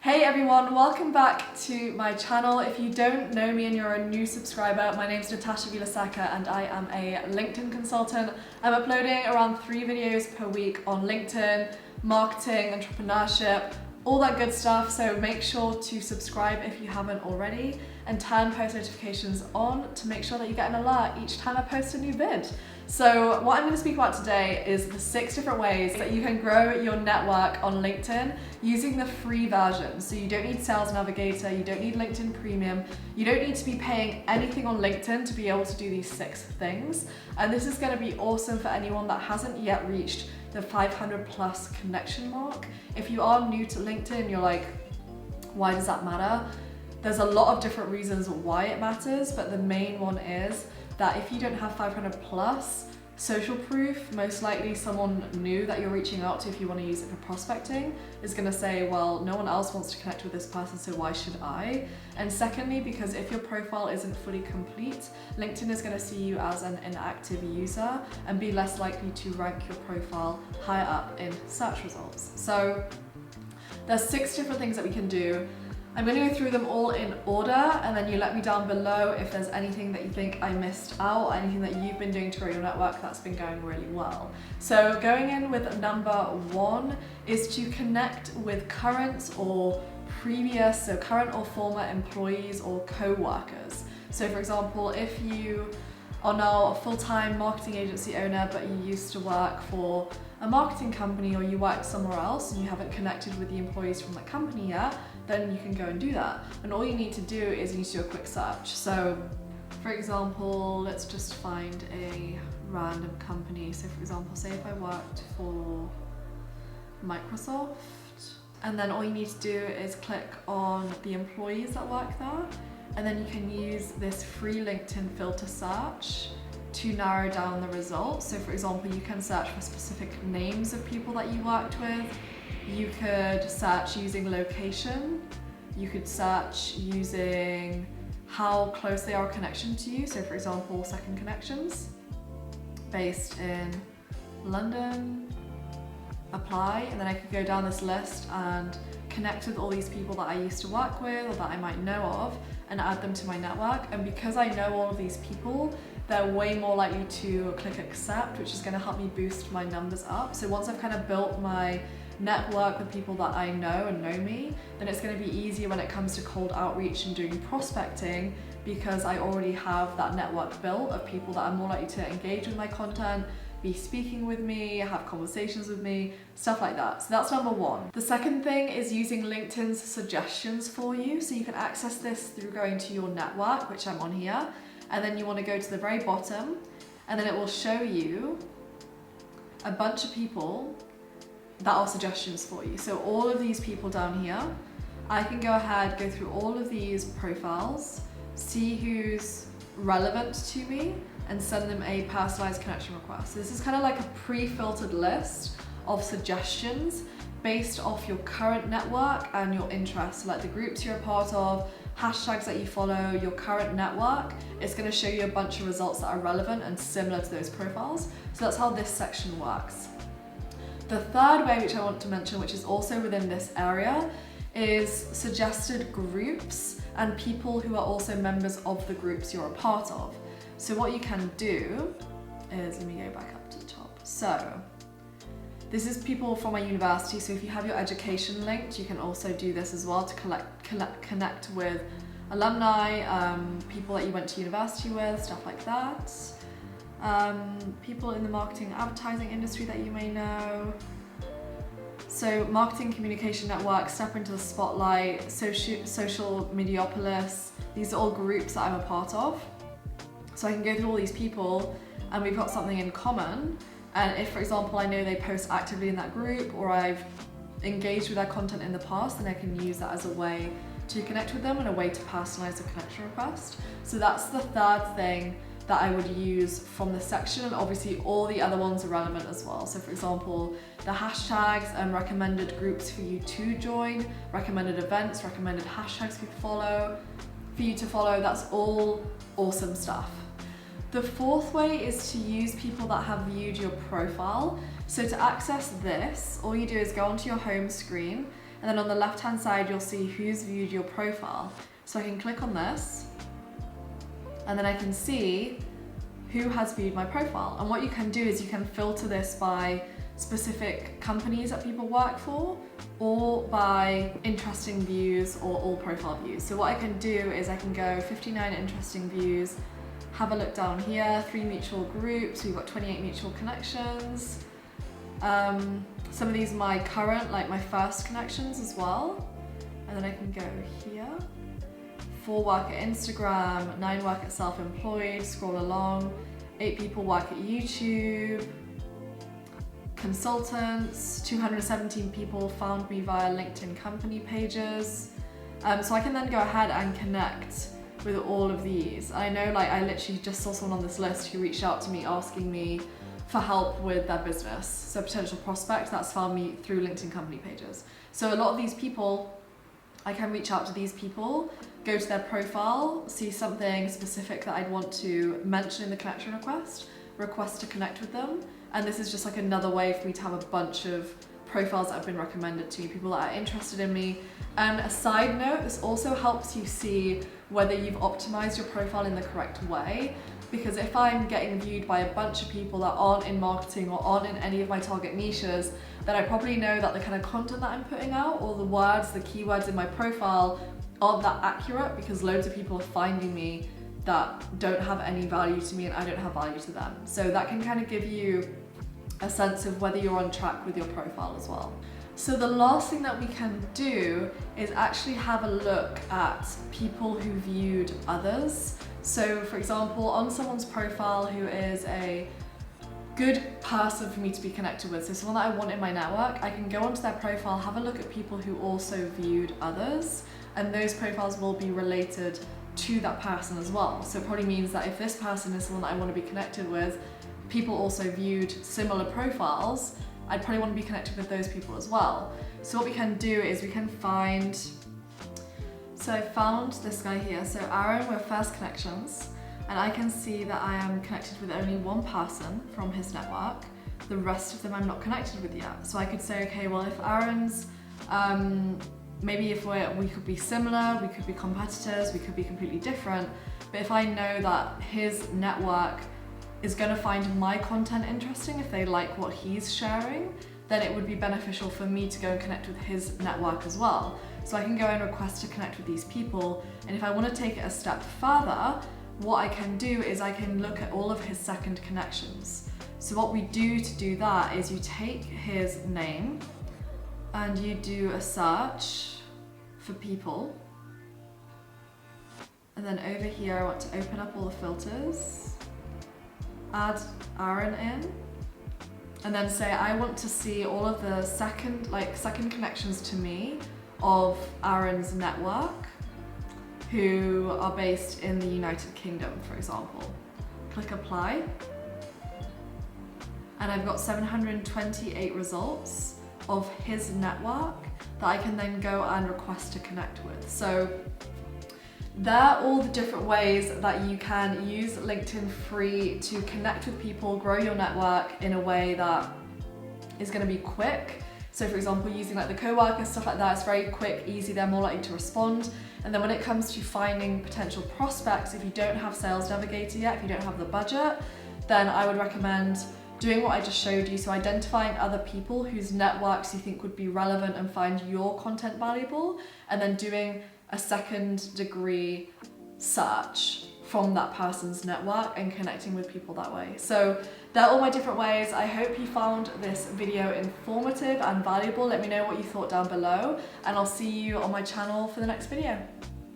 Hey everyone, welcome back to my channel. If you don't know me and you're a new subscriber, my name is Natasha Vilaseca and I am a LinkedIn consultant. I'm uploading around 3 videos per week on LinkedIn, marketing, entrepreneurship, all that good stuff. So make sure to subscribe if you haven't already and turn post notifications on to make sure that you get an alert each time I post a new vid. So what I'm going to speak about today is the 6 different ways that you can grow your network on LinkedIn using the free version. So you don't need Sales Navigator, you don't need LinkedIn Premium, you don't need to be paying anything on LinkedIn to be able to do these 6 things. And this is going to be awesome for anyone that hasn't yet reached the 500 plus connection mark. If you are new to LinkedIn, you're like, why does that matter? There's a lot of different reasons why it matters, but the main one is that if you don't have 500 plus social proof, most likely someone new that you're reaching out to, if you want to use it for prospecting, is going to say, well, no one else wants to connect with this person, so why should I? And secondly, because if your profile isn't fully complete, LinkedIn is going to see you as an inactive user and be less likely to rank your profile higher up in search results. So there's 6 different things that we can do. I'm going to go through them all in order, and then you let me down below if there's anything that you think I missed out, or anything that you've been doing to grow your network that's been going really well. So going in with number 1 is to connect with current or previous, so current or former employees or co-workers. So for example, if you are now a full-time marketing agency owner, but you used to work for a marketing company, or you worked somewhere else and you haven't connected with the employees from that company yet, then you can go and do that. And all you need to do is you need to do a quick search. So for example, let's just find a random company. So for example, say if I worked for Microsoft, and then all you need to do is click on the employees that work there, and then you can use this free LinkedIn filter search to narrow down the results. So for example, you can search for specific names of people that you worked with. You could search using location. You could search using how close they are in connection to you. So for example, second connections based in London, apply, and then I could go down this list and connect with all these people that I used to work with or that I might know of and add them to my network. And because I know all of these people, they're way more likely to click accept, which is going to help me boost my numbers up. So once I've kind of built my network with people that I know and know me, then it's going to be easier when it comes to cold outreach and doing prospecting, because I already have that network built of people that are more likely to engage with my content, be speaking with me, have conversations with me, stuff like that. So that's number 1. The second thing is using LinkedIn's suggestions for you. So you can access this through going to your network, which I'm on here, and then you want to go to the very bottom, and then it will show you a bunch of people that are suggestions for you. So all of these people down here, I can go ahead, go through all of these profiles, see who's relevant to me, and send them a personalized connection request. So this is kind of like a pre-filtered list of suggestions based off your current network and your interests, like the groups you're a part of, hashtags that you follow, your current network. It's going to show you a bunch of results that are relevant and similar to those profiles. So that's how this section works. The third way, which I want to mention, which is also within this area, is suggested groups and people who are also members of the groups you're a part of. So what you can do is, let me go back up to the top. So this is people from my university. So if you have your education linked, you can also do this as well to connect with alumni, people that you went to university with, stuff like that. People in the marketing advertising industry that you may know. So marketing communication network, Step into the Spotlight, Social Mediopolis, these are all groups that I'm a part of. So I can go through all these people and we've got something in common. And if, for example, I know they post actively in that group, or I've engaged with their content in the past, then I can use that as a way to connect with them and a way to personalize the connection request. So that's the third thing that I would use from this section, and obviously all the other ones are relevant as well. So for example, the hashtags and recommended groups for you to join, recommended events, recommended hashtags for you to follow, that's all awesome stuff. The fourth way is to use people that have viewed your profile. So to access this, all you do is go onto your home screen And then on the left hand side, you'll see who's viewed your profile. So I can click on this, and then I can see who has viewed my profile. And what you can do is you can filter this by specific companies that people work for, or by interesting views or all profile views. So what I can do is I can go 59 interesting views, have a look down here, 3 mutual groups, we've got 28 mutual connections. Some of these are my current, like my first connections as well. And then I can go here. 4 work at Instagram, 9 work at self-employed, scroll along, 8 people work at YouTube, consultants, 217 people found me via LinkedIn company pages. So I can then go ahead and connect with all of these. I know, like, I literally just saw someone on this list who reached out to me asking me for help with their business. So potential prospect that's found me through LinkedIn company pages. So a lot of these people, I can reach out to these people, go to their profile, see something specific that I'd want to mention in the connection request to connect with them. And this is just like another way for me to have a bunch of profiles that have been recommended to me, people that are interested in me. And a side note, this also helps you see whether you've optimized your profile in the correct way. Because if I'm getting viewed by a bunch of people that aren't in marketing or aren't in any of my target niches, then I probably know that the kind of content that I'm putting out, or the words, the keywords in my profile aren't that accurate, because loads of people are finding me that don't have any value to me and I don't have value to them. So that can kind of give you a sense of whether you're on track with your profile as well. So the last thing that we can do is actually have a look at people who viewed others. So for example, on someone's profile who is a good person for me to be connected with, so someone that I want in my network, I can go onto their profile, have a look at people who also viewed others, and those profiles will be related to that person as well. So it probably means that if this person is someone that I want to be connected with, people also viewed similar profiles, I'd probably want to be connected with those people as well. So what we can do is we can find, so I found this guy here, so Aaron, we're first connections, and I can see that I am connected with only one person from his network. The rest of them I'm not connected with yet. So I could say, okay, well, if Aaron's, maybe if we could be similar, we could be competitors, we could be completely different, but if I know that his network is going to find my content interesting, if they like what he's sharing, then it would be beneficial for me to go and connect with his network as well. So I can go and request to connect with these people, and if I want to take it a step further, what I can do is I can look at all of his second connections. So what we do to do that is you take his name and you do a search for people, and then over here I want to open up all the filters, add Aaron in, and then say I want to see all of the second connections to me of Aaron's network who are based in the United Kingdom, for example. Click apply, and I've got 728 results of his network that I can then go and request to connect with. So there are all the different ways that you can use LinkedIn free to connect with people, grow your network in a way that is going to be quick. So for example, using like the coworkers, stuff like that, it's very quick, easy, they're more likely to respond. And then when it comes to finding potential prospects, if you don't have Sales Navigator yet, if you don't have the budget, then I would recommend doing what I just showed you. So identifying other people whose networks you think would be relevant and find your content valuable, and then doing a second degree search from that person's network and connecting with people that way. So they're all my different ways. I hope you found this video informative and valuable. Let me know what you thought down below, and I'll see you on my channel for the next video.